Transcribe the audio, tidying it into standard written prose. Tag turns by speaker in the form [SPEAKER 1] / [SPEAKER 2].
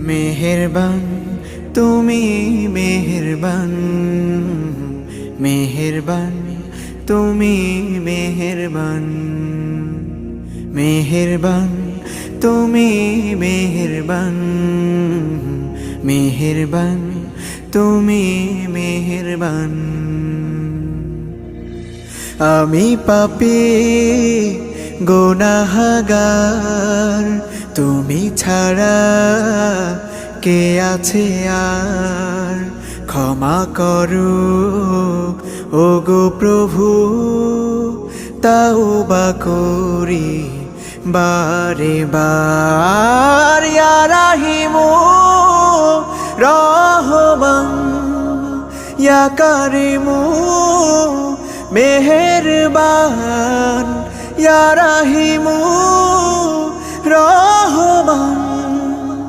[SPEAKER 1] মেহেরবান তুমি মেহেরবান, মেহেরবান তুমি মেহেরবান, মেহেরবান তুমি মেহেরবান, মেহেরবান তুমি মেহেরবান। আমি পাপী গুনাহগার, তুমি ছাড়া কে আছে আর? ক্ষমা করো ওগো প্রভু, তাওবা করি বারে বার। ইয়া রাহিমু রহমান, ইয়া কারিমু মেহেরবান, ইয়া রাহিমু